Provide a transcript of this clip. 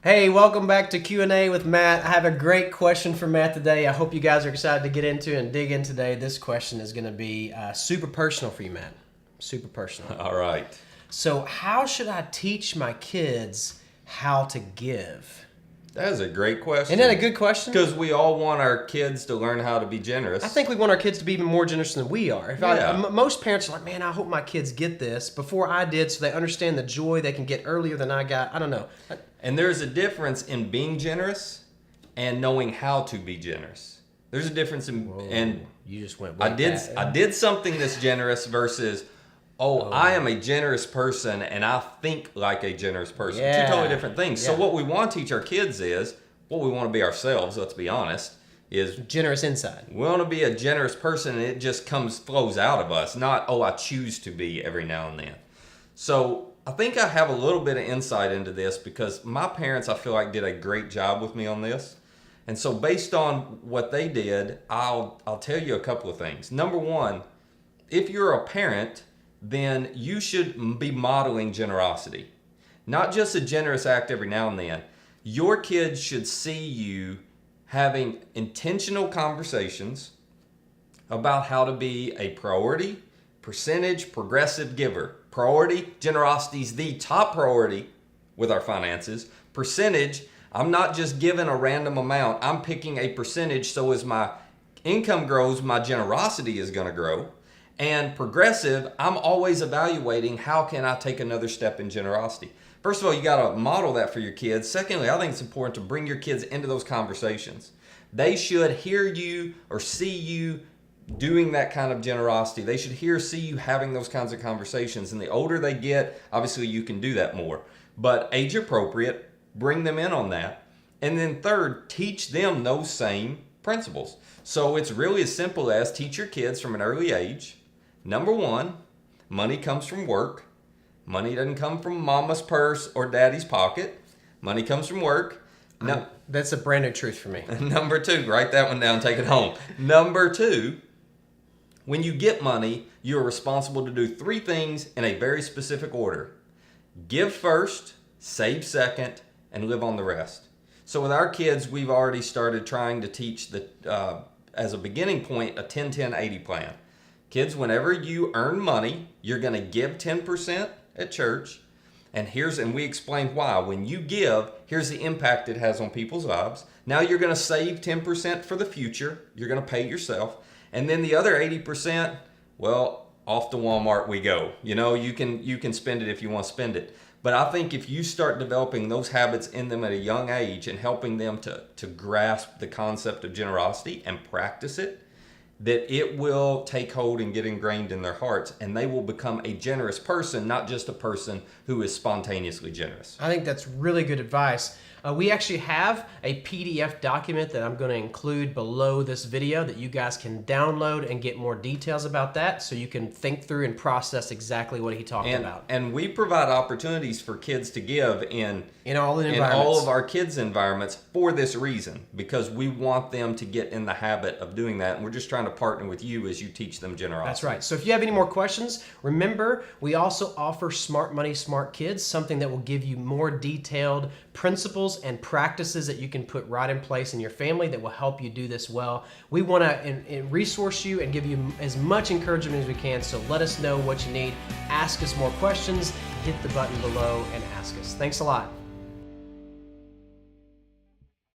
Hey, welcome back to Q&A with Matt. I have a great question for Matt today. I hope you guys are excited to get into and dig in today. This question is going to be super personal for you, Matt. Super personal. All right. So, how should I teach my kids how to give? That is a great question. Isn't that a good question? Because we all want our kids to learn how to be generous. I think we want our kids to be even more generous than we are. Yeah. Most parents are like, man, I hope my kids get this before I did so they understand the joy they can get earlier than I got. I don't know. And there's a difference in being generous and knowing how to be generous. There's a difference in and You just went I way did back. I did something that's generous versus I am a generous person and I think like a generous person. Yeah. Two totally different things. So Yeah. what we want to teach our kids is what we want to be ourselves, let's be honest, is Generous inside. we want to be a generous person and it just flows out of us, not, I choose to be every now and then. So I think I have a little bit of insight into this because my parents, I feel like, did a great job with me on this. And so based on what they did, I'll tell you a couple of things. Number one, if you're a parent, then you should be modeling generosity. Not just a generous act every now and then. Your kids should see you having intentional conversations about how to be a priority, percentage, progressive giver. Priority, generosity is the top priority with our finances. Percentage, I'm not just giving a random amount. I'm picking a percentage so as my income grows, my generosity is going to grow. And progressive, I'm always evaluating how can I take another step in generosity. First of all, you got to model that for your kids. Secondly, I think it's important to bring your kids into those conversations. They should hear you or see you doing that kind of generosity. They should see you having those kinds of conversations. And the older they get, obviously you can do that more. But age appropriate, bring them in on that. And then third, teach them those same principles. So it's really as simple as teach your kids from an early age. Number one, money comes from work. Money doesn't come from mama's purse or daddy's pocket. Money comes from work. No, That's a brand new truth for me. Number two, write that one down, take it home. Number two, when you get money, you are responsible to do three things in a very specific order. Give first, save second, and live on the rest. So with our kids, we've already started trying to teach as a beginning point, a 10-10-80 plan. Kids, whenever you earn money, you're going to give 10% at church. And we explained why. When you give, here's the impact it has on people's lives. Now you're going to save 10% for the future. You're going to pay yourself. And then the other 80%, well, off to Walmart we go. You can spend it if you want to spend it. But I think if you start developing those habits in them at a young age and helping them to grasp the concept of generosity and practice it, that it will take hold and get ingrained in their hearts, and they will become a generous person, not just a person who is spontaneously generous. I think that's really good advice. We actually have a PDF document that I'm going to include below this video that you guys can download and get more details about that so you can think through and process exactly what he talked about. And we provide opportunities for kids to give in all of our kids' environments for this reason, because we want them to get in the habit of doing that, and we're just trying to partner with you as you teach them generosity. That's right. So if you have any more questions, remember, we also offer Smart Money, Smart Kids, something that will give you more detailed principles and practices that you can put right in place in your family that will help you do this well. We want to resource you and give you as much encouragement as we can, so let us know what you need. Ask us more questions, hit the button below and ask us. Thanks a lot.